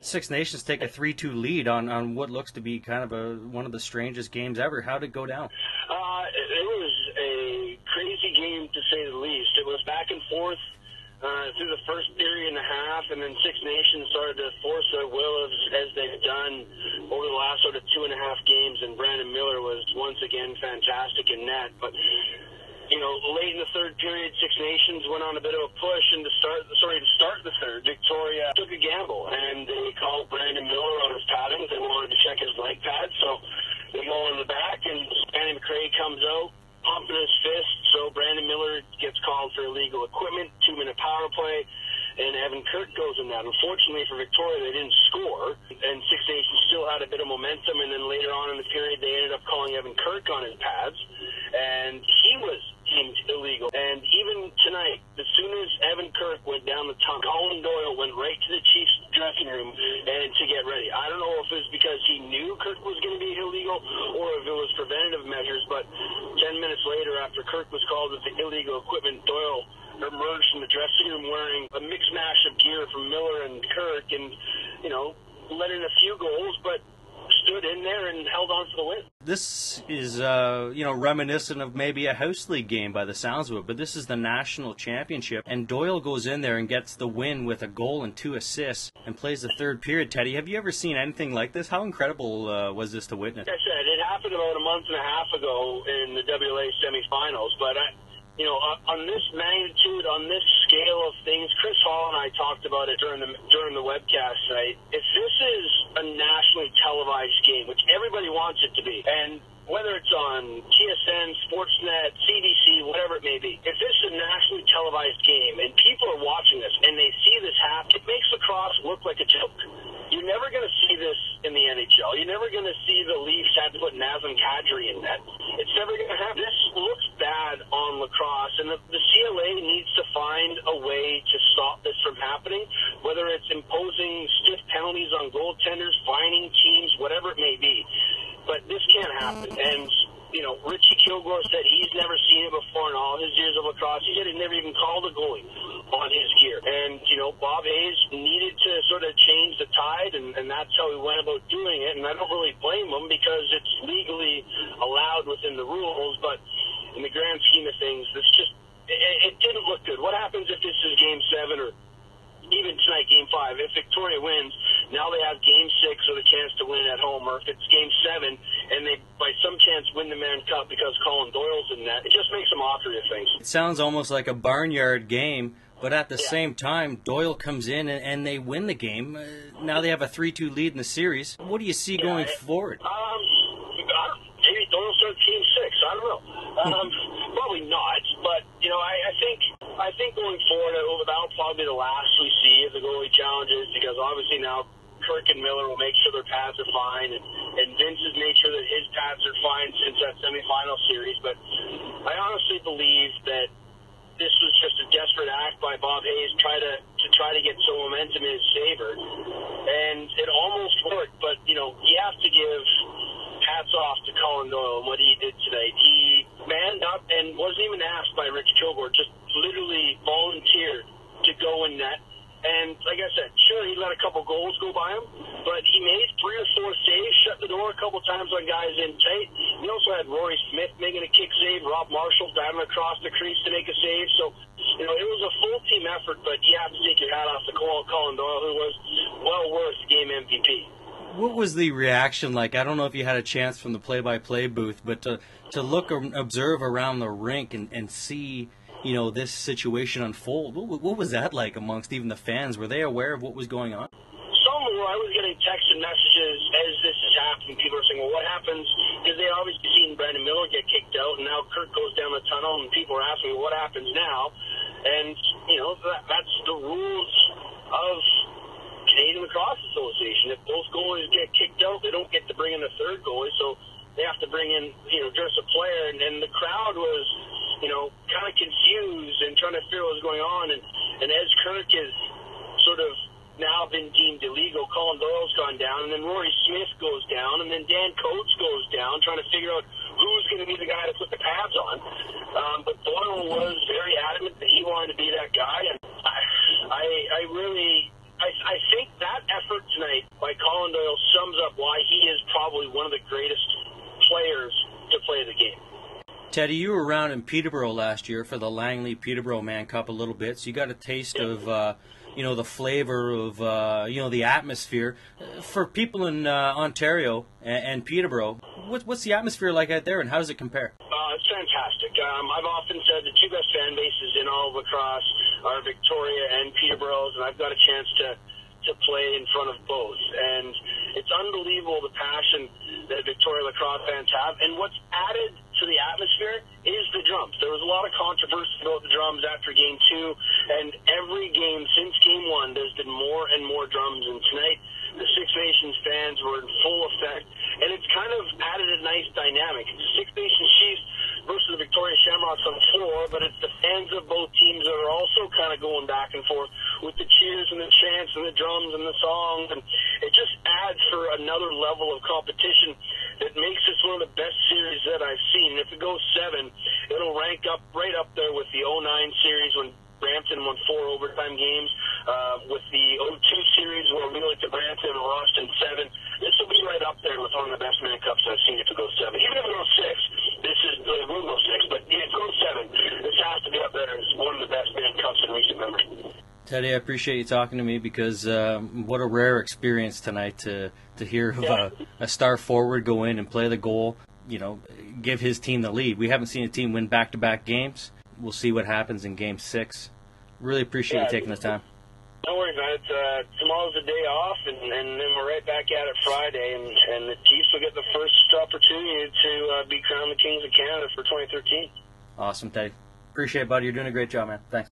Six Nations take a 3-2 lead on what looks to be kind of one of the strangest games ever. How did it go down? It was a crazy game, to say the least. It was back and forth through the first period and a half, and then Six Nations started to force their will as they've done over the last sort of 2.5 games, and Brandon Miller was once again fantastic in net. But late in the third period, Six Nations went on a bit of a push, and to start the third, Victoria took a gamble, and they called Brandon Miller on his paddings. They wanted to check his leg pad, so they go in the back, and Andy McRae comes out, pumping his fist, so Brandon Miller gets called for illegal equipment, 2-minute power play, and Evan Kirk goes in that. Unfortunately for Victoria, they didn't score, and Six Nations still had a bit of momentum, and then later on in the period, they ended up calling Evan Kirk on his pads, and he was deemed illegal. And even tonight, as soon as Evan Kirk went down the tunnel, Colin Doyle went right to the Chiefs dressing room and to get ready. I don't know if it was because he knew Kirk was going to be illegal or if it was preventative measures, but 10 minutes later, after Kirk was called with the illegal equipment, Doyle emerged from the dressing room wearing a mixed mash of gear from Miller and Kirk, and let in a few goals, but stood in there and held on for the win. This is, reminiscent of maybe a house league game by the sounds of it, but this is the national championship, and Doyle goes in there and gets the win with a goal and 2 assists and plays the third period. Teddy, have you ever seen anything like this? How incredible was this to witness? Like I said, it happened about a month and a half ago in the WLA semifinals, but on this magnitude, on this scale of things, Chris Hall and I talked about it during the webcast tonight. If this is a nationally televised game, which everybody wants it to be, and whether it's on TSN, Sportsnet, CBC, whatever it may be, if this is a nationally televised game and people are watching this and they see this happen, it makes lacrosse look like a joke. You're never going to see this in the NHL. You're never going to see the Leafs have to put Nazem Kadri in net. It's never going to happen. This looks bad on lacrosse, and the CLA needs to find a way to stop this from happening, whether it's imposing stiff penalties on goaltenders, fining teams, whatever it may be. But this can't happen. And Richie Kilgore said he's never seen it before in all his years of lacrosse. He said he'd never even called a goalie on his gear. And, Bob Hayes needed to sort of change the tide, and that's how he went about doing it. And I don't really blame him because it's legally allowed within the rules. But in the grand scheme of things, it didn't look good. What happens if this is Game 7 or even tonight, Game 5? If Victoria wins, now they have Game 6 with a chance to win at home. Or if it's Game 7 and they, by some chance, win the Mann Cup because Colin Doyle's in that, it just makes a mockery of things. It sounds almost like a barnyard game, but at the same time, Doyle comes in and they win the game. Now they have a 3-2 lead in the series. What do you see going forward? Maybe Doyle starts Game 6. I don't know. Probably not. But I think going forward, that'll probably be the last we see of the goalie challenges, because obviously now Kirk and Miller will make sure their pads are fine, and Vince has made sure that his pads are fine since that semifinal series. But I honestly believe that this was just a desperate act by Bob Hayes to try to get some momentum in his favor, and it almost worked. But you have to give hats off to Colin Doyle and what he did today. He manned up and wasn't even asked by Rich Kilgore, just literally volunteered to go in net. And like I said, sure, he let a couple goals go by him, but he made 3 or 4 saves, shut the door a couple times on guys in tight. He also had Rory Smith making a kick save, Rob Marshall diving across the crease to make a save. So, it was a full team effort, but you have to take your hat off to Colin Doyle, who was well worth game MVP. What was the reaction like? I don't know if you had a chance from the play-by-play booth, but to look or observe around the rink and see, this situation unfold. What was that like amongst even the fans? Were they aware of what was going on? Some were. I was getting texts and messages as this is happening. People are saying, well, what happens? Because they obviously seen Brandon Miller get kicked out, and now Kirk goes down the tunnel, and people are asking, well, what happens now? And, that's the rules of Canadian Lacrosse Association. If both goalies get kicked out, they don't get to bring in a third goalie, so they have to bring in, just a player. And the crowd was, kind of confused and trying to figure out what was going on. And as Kirk is sort of now been deemed illegal, Colin Doyle's gone down, and then Rory Smith goes down, and then Dan Coates goes down, trying to figure out who's going to be the guy to put the pads on. But Doyle was very adamant that he wanted to be that guy, and I really I think that effort tonight by Colin Doyle sums up why he is probably one of the greatest players to play the game. Teddy, you were around in Peterborough last year for the Langley Peterborough Mann Cup a little bit, so you got a taste of the flavor of the atmosphere. For people in Ontario and Peterborough, what's the atmosphere like out there, and how does it compare? It's fantastic. I've often said the two best fan bases in all of lacrosse are Victoria and Peterborough, and I've got a chance to play in front of both. And it's unbelievable the passion that Victoria lacrosse fans have. And what's added to the atmosphere is the drums. There was a lot of controversy about the drums after Game 2, and every game since Game 1, there's been more and more drums. And tonight, the Six Nations fans were in full effect, and it's kind of added a nice dynamic. It's the Six Nations Chiefs versus the Victoria Shamrocks on the floor, but it's the fans of both teams that are also kind of going back and forth with the cheers and the chants and the drums and the songs, and it just adds for another level of competition that makes this one of the best series that I've seen. If it goes 7, it'll rank up right up there with the 09 series when Brampton won 4 overtime games, with the 02 series where we went to Brampton and lost in 7. This will be right up there with one of the best Mann Cups I've seen if it goes 7. Even if it goes 6, this is the will go 6, but if it goes 7, this has to be up there as one of the best Mann Cups in recent memory. Teddy, I appreciate you talking to me because what a rare experience tonight to hear of a star forward go in and play the goal, give his team the lead. We haven't seen a team win back-to-back games. We'll see what happens in Game 6. Really appreciate you taking the time. No worries, man. Tomorrow's the day off, and then we're right back at it Friday, and the Chiefs will get the first opportunity to be crowned the Kings of Canada for 2013. Awesome, Teddy. Appreciate it, buddy. You're doing a great job, man. Thanks.